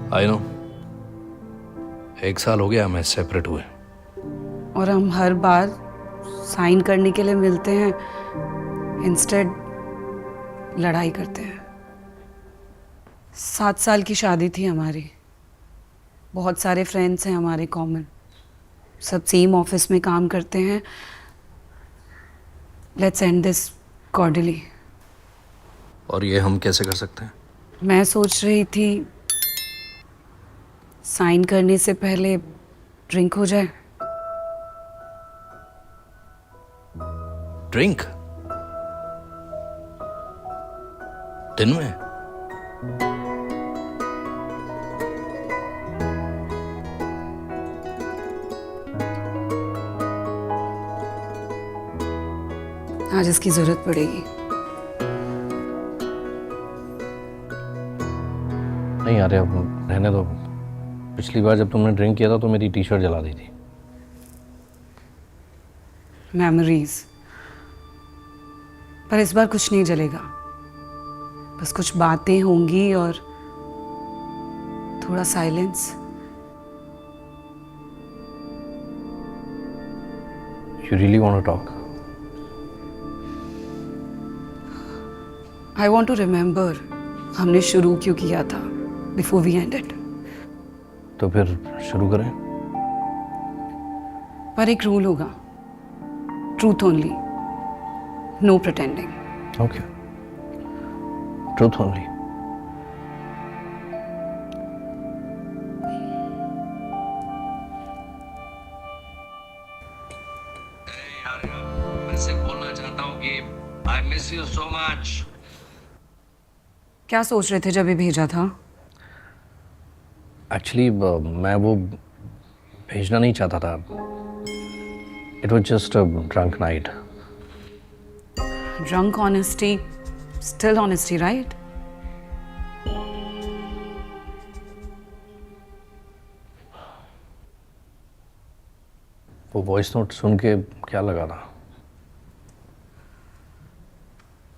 I know, 1 साल हो गया हमें सेपरेट हुए। और हम हर बार साइन करने के लिए मिलते हैं, इंस्टेड लड़ाई करते हैं। 7 साल की शादी थी हमारी, बहुत सारे फ्रेंड्स हैं हमारे कॉमन, सब सेम ऑफिस में काम करते हैं। Let's end this cordially. और ये हम कैसे कर सकते हैं? मैं सोच रही थी साइन करने से पहले ड्रिंक हो जाए। ड्रिंक? दिन में? आज इसकी जरूरत पड़ेगी। नहीं यार, अब रहने दो। पिछली बार जब तुमने ड्रिंक किया था तो मेरी टी शर्ट जला दी थी। मेमोरीज। पर इस बार कुछ नहीं जलेगा, बस कुछ बातें होंगी और थोड़ा साइलेंस। You really want to talk? I want to remember हमने शुरू क्यों किया था, बिफोर वी एंडेड। तो फिर शुरू करें। पर एक रूल होगा, truth only, no pretending. Okay, truth only. मैं सिर्फ बोलना चाहता हूँ कि I miss you so much. क्या सोच रहे थे जब ये भेजा था? एक्चुअली मैं वो भेजना नहीं चाहता था। It was just a drunk night. Drunk honesty, still honesty, right? वो वॉइस नोट सुन के क्या लगा था?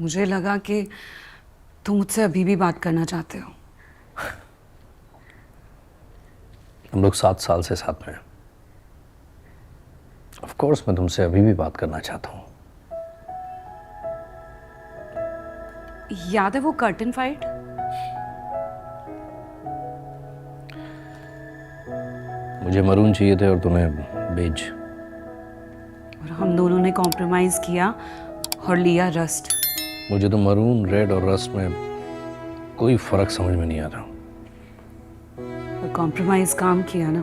मुझे लगा कि तुम मुझसे अभी भी बात करना चाहते हो। हम लोग 7 साल से साथ में हैं। ऑफ कोर्स मैं तुमसे अभी भी बात करना चाहता हूँ। याद है वो कर्टन फाइट? मुझे मरून चाहिए थे और तुम्हें बेज। और हम दोनों ने कॉम्प्रोमाइज किया और लिया रस्ट। मुझे तो मरून, रेड और रस्ट में कोई फर्क समझ में नहीं आ रहा। और कॉम्प्रोमाइज काम किया ना।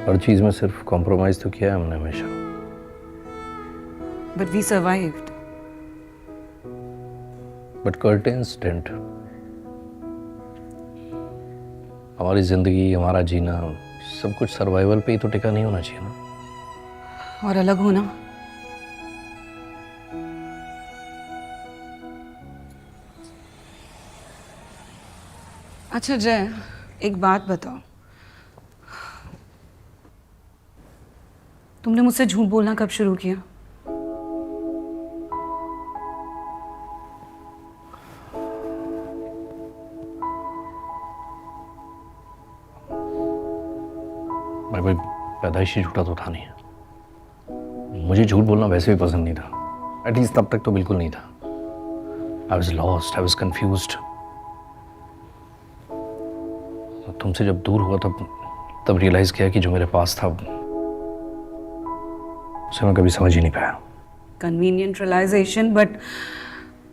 हर चीज में सिर्फ कॉम्प्रोमाइज तो किया है हमने हमेशा। But we survived. But curtains didn't. हमारी जिंदगी, हमारा जीना, सब कुछ सर्वाइवल पे ही तो टिका नहीं होना चाहिए ना। और अलग होना। अच्छा जय, एक बात बताओ, तुमने मुझसे झूठ बोलना कब शुरू किया? भाई पैदाइशी झूठा तो था नहीं। मुझे झूठ बोलना वैसे भी पसंद नहीं था। एटलीस्ट तब तक तो बिल्कुल नहीं था। I was lost, I was confused. तुमसे जब दूर हुआ तब रियलाइज किया कि जो मेरे पास था उसे मैं कभी समझ ही नहीं पाया। कन्वीनियंट रियलाइजेशन, बट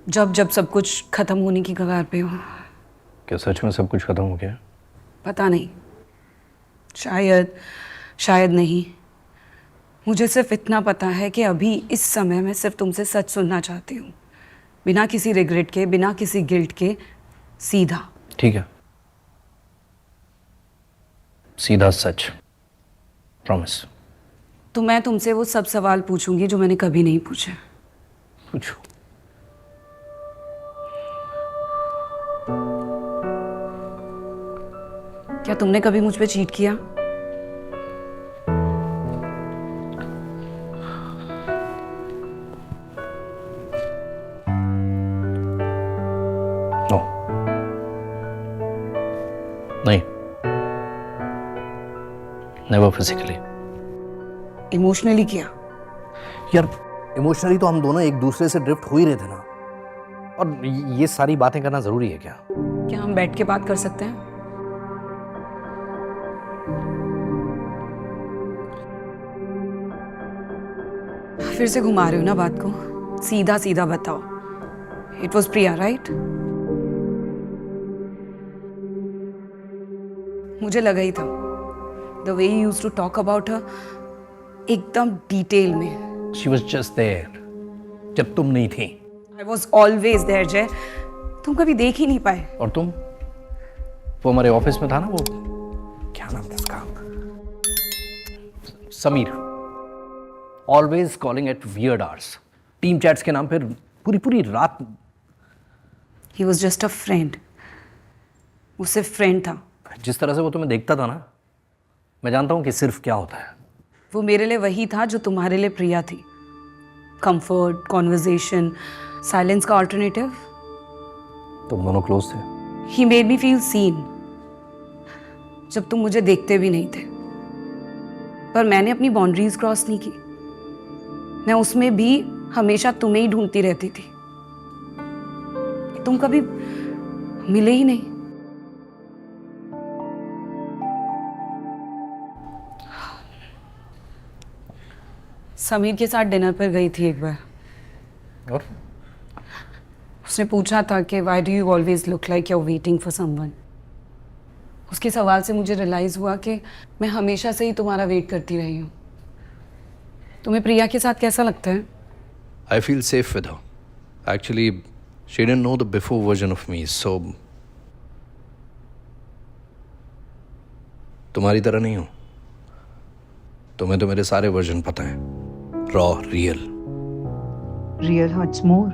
जब जब सब कुछ खत्म होने की कगार पे हो। क्या सच में सब कुछ खत्म हो गया? पता नहीं, शायद, शायद नहीं। मुझे सिर्फ इतना पता है कि अभी इस समय मैं सिर्फ तुमसे सच सुनना चाहती हूँ, बिना किसी रिग्रेट के, बिना किसी गिल्ट के, सीधा। ठीक है, सीधा सच, प्रॉमिस। तो मैं तुमसे वो सब सवाल पूछूंगी जो मैंने कभी नहीं पूछे। पूछो। क्या तुमने कभी मुझ पे चीट किया? नहीं, नेवर फिजिकली। इमोशनली किया? यार इमोशनली तो हम दोनों एक दूसरे से ड्रिफ्ट हो ही रहे थे ना, और ये सारी बातें करना जरूरी है क्या? क्या हम बैठ के बात कर सकते हैं? फिर से घुमा रहे हो ना बात को, सीधा सीधा बताओ। It was Priya, right? मुझे लगा ही था, the way you used to talk about her, एकदम डिटेल में। शी वॉज जस्ट देयर जब तुम नहीं थी। आई वॉज ऑलवेज देयर जय, तुम कभी देख ही नहीं पाए। और तुम, वो हमारे ऑफिस में था ना, वो क्या नाम था उसका, Sameer, always calling at weird hours, team chats के नाम पर पूरी पूरी रात। He was just a friend, वो सिर्फ फ्रेंड था। जिस तरह से वो तुम्हें देखता था ना, मैं जानता हूं कि सिर्फ क्या होता है। वो मेरे लिए वही था जो तुम्हारे लिए प्रिया थी। कंफर्ट, कॉन्वर्जेशन, साइलेंस का ऑल्टरनेटिव। तुम दोनों क्लोज थे। He made me feel seen, जब तुम मुझे देखते भी नहीं थे। पर मैंने अपनी बाउंड्रीज क्रॉस नहीं की। मैं उसमें भी हमेशा तुम्हें ही ढूंढती रहती थी, तुम कभी मिले ही नहीं। समीर के साथ डिनर पर गई थी एक बार, और उसने पूछा था कि why do you always look like you are waiting for someone. उसके सवाल से मुझे रियलाइज हुआ कि मैं हमेशा से ही तुम्हारा वेट करती रही हूँ। तुम्हें प्रिया के साथ कैसा लगता है? I feel safe with her. Actually, she didn't know the before version of me, so तुम्हारी तरह नहीं हूं। तुम्हें तो मेरे सारे वर्जन पता है, raw, real. Real hurts more.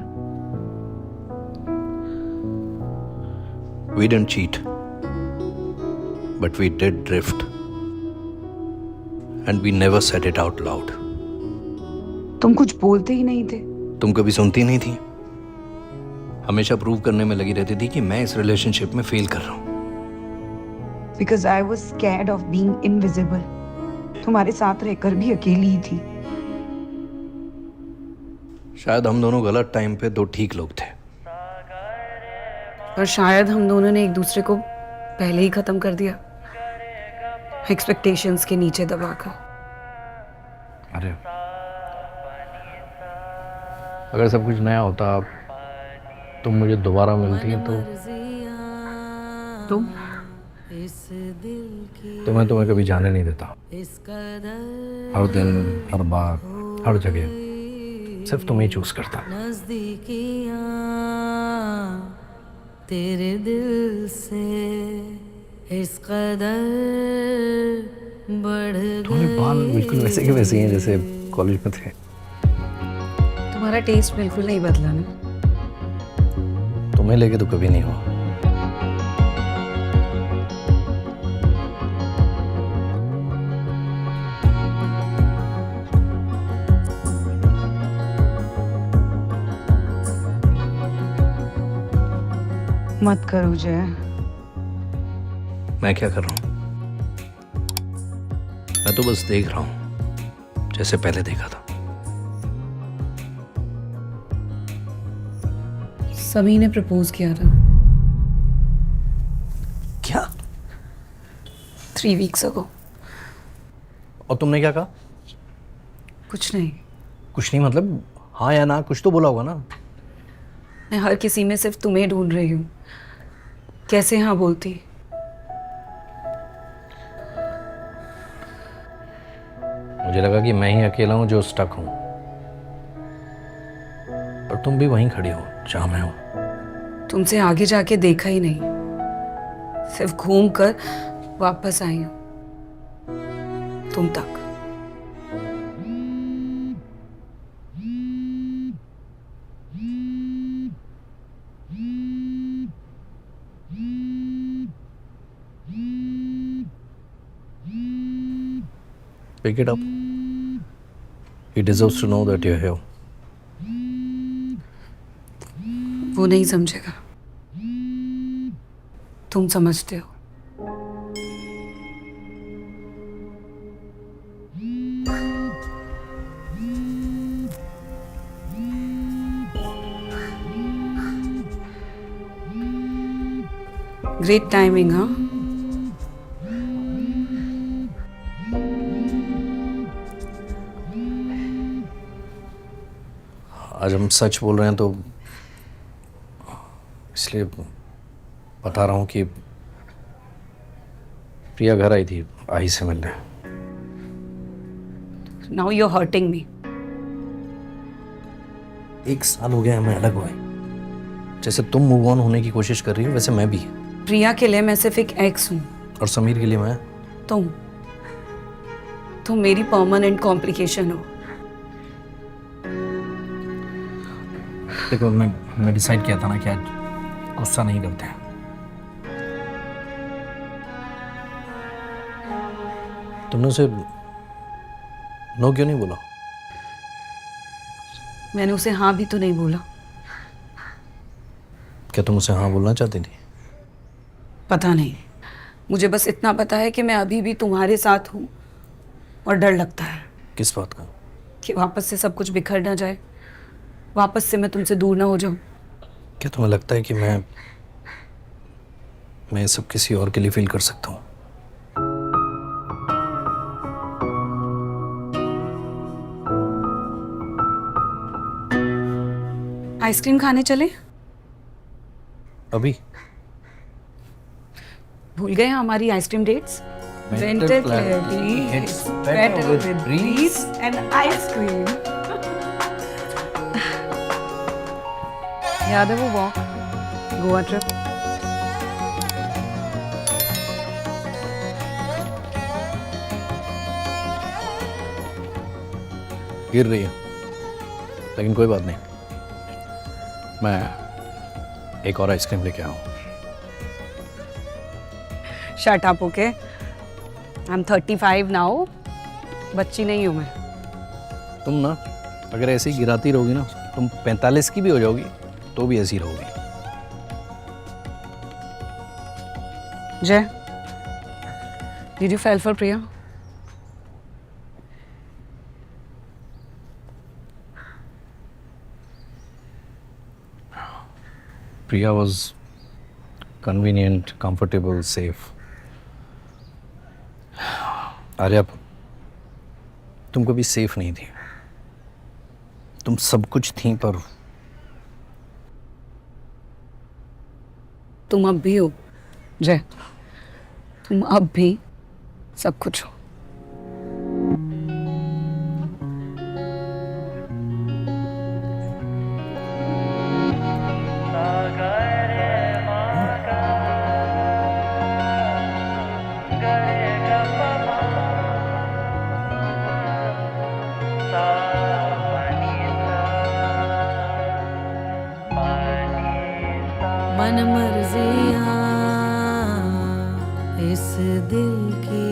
We didn't cheat, but we did drift, and we never said it out loud. तुम कुछ बोलते ही नहीं थे। तुम कभी सुनती नहीं थी, हमेशा प्रूव करने में लगी रहती थी कि मैं इस रिलेशनशिप में फेल कर रहा हूं। Because I was scared of being invisible. तुम्हारे साथ रहकर भी अकेली ही थी। शायद हम दोनों गलत टाइम पे दो ठीक लोग थे। पर शायद हम दोनों ने एक दूसरे को पहले ही खत्म कर दिया, एक्सपेक्टेशंस के नीचे दबाकर। अरे अगर सब कुछ नया होता, तुम मुझे दोबारा मिलती तो तुम तुम्हें कभी जाने नहीं देता। हर दिन, हर बार, हर जगह सिर्फ तुम्हें चूज करता। तेरे दिल से इस कदर बढ़ तुम्हारे बाल बिल्कुल वैसे के वैसे हैं जैसे कॉलेज में थे। तुम्हारा टेस्ट बिल्कुल नहीं बदला ना। तुम्हें लेके तो कभी नहीं हुआ। मत करो जय। मैं क्या कर रहा हूं? मैं तो बस देख रहा हूं जैसे पहले देखा था। सभी ने प्रपोज किया था। क्या? 3 weeks ago। और तुमने क्या कहा? कुछ नहीं। कुछ नहीं मतलब हाँ या ना, कुछ तो बोला होगा ना। मैं हर किसी में सिर्फ तुम्हें ढूंढ रही हूँ, कैसे हाँ बोलती? मुझे लगा कि मैं ही अकेला हूं जो स्टक हूं, पर तुम भी वहीं खड़ी हो जहां मैं हूं। तुमसे आगे जाके देखा ही नहीं, सिर्फ घूम कर वापस आई हूं तुम तक। Pick it up. He deserves to know that you're here. वो नहीं समझेगा, तुम समझते हो। ग्रेट टाइमिंग, हाँ? आज हम सच बोल रहे हैं तो इसलिए बता रहा हूँ कि प्रिया घर आई थी आई से मिलने। Now you are hurting me. 1 साल हो गया हमें अलग हुए। जैसे तुम मूव ऑन होने की कोशिश कर रही हो वैसे मैं भी। प्रिया के लिए मैं सिर्फ एक एक्स हूँ। और समीर के लिए मैं। तुम मेरी परमानेंट कॉम्प्लिकेशन हो। देखो मैं डिसाइड किया था ना कि आज गुस्सा नहीं करते हैं। तुमने उसे नो क्यों नहीं बोला? मैंने उसे हाँ भी तो नहीं बोला। क्या तुम उसे हाँ बोलना चाहती थी? पता नहीं, मुझे बस इतना पता है कि मैं अभी भी तुम्हारे साथ हूँ और डर लगता है किस बात का? कि वापस से सब कुछ बिखर ना जाए, वापस से मैं तुमसे दूर ना हो जाऊं। क्या तुम्हें लगता है कि मैं ये सब किसी और के लिए फील कर सकता हूँ? आइसक्रीम खाने चले? अभी भूल गए हमारी ice cream dates? Mental clarity It's hits better with breeze and ice cream. याद है वो वॉक, गोवा ट्रिप? गिर रही है लेकिन कोई बात नहीं, मैं एक और आइसक्रीम लेके आऊँ। Shut up, okay? I'm 35 now. बच्ची नहीं हूँ मैं। तुम ना अगर ऐसे ही गिराती रहोगी ना तुम 45 की भी हो जाओगी तो भी ऐसी रहोगी। जय, did you fall for Priya? Priya was convenient, comfortable, safe. Arya, तुम कभी सेफ नहीं थी। तुम सब कुछ थी पर तुम अब भी हो जय, तुम अब भी सब कुछ हो। मन मर्जियाँ इस दिल की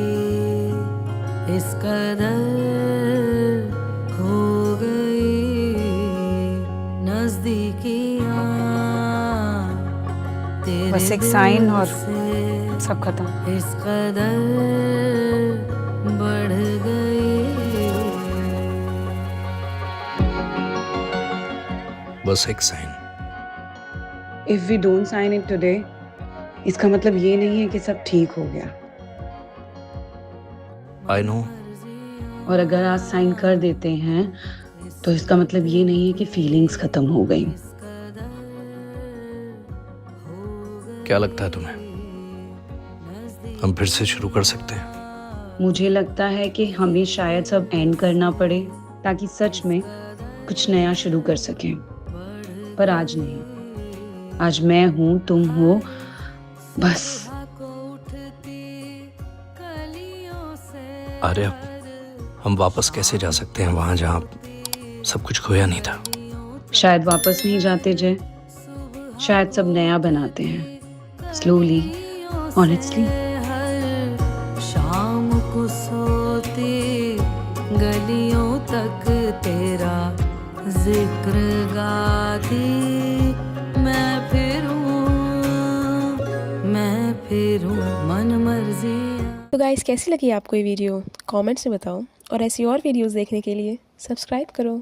इस कदर हो गई, नजदीकियाँ तेरे बस एक साइन और दिल से सब खत्म। इस कदर बढ़ गई। बस एक sign. If we don't sign it today, इसका मतलब ये नहीं है कि सब ठीक हो गया। I know। और अगर आज साइन कर देते हैं तो इसका मतलब ये नहीं है कि फीलिंग्स खत्म हो गई। क्या लगता है तुम्हें, हम फिर से शुरू कर सकते हैं? मुझे लगता है कि हमें शायद सब एंड करना पड़े ताकि सच में कुछ नया शुरू कर सकें, पर आज नहीं। आज मैं हूँ, तुम हो, बस। अरे हम वापस कैसे जा सकते हैं वहां जहां सब कुछ खोया नहीं था? शायद वापस नहीं जाते जय, शायद सब नया बनाते हैं, स्लोली, ऑनेस्टली। शाम को सोती गलियों तक तेरा जिक्र गाती, मैं फिरूं मन मर्जी। तो गाइस, कैसी लगी आपको ये वीडियो कमेंट्स में बताओ, और ऐसी और वीडियोस देखने के लिए सब्सक्राइब करो।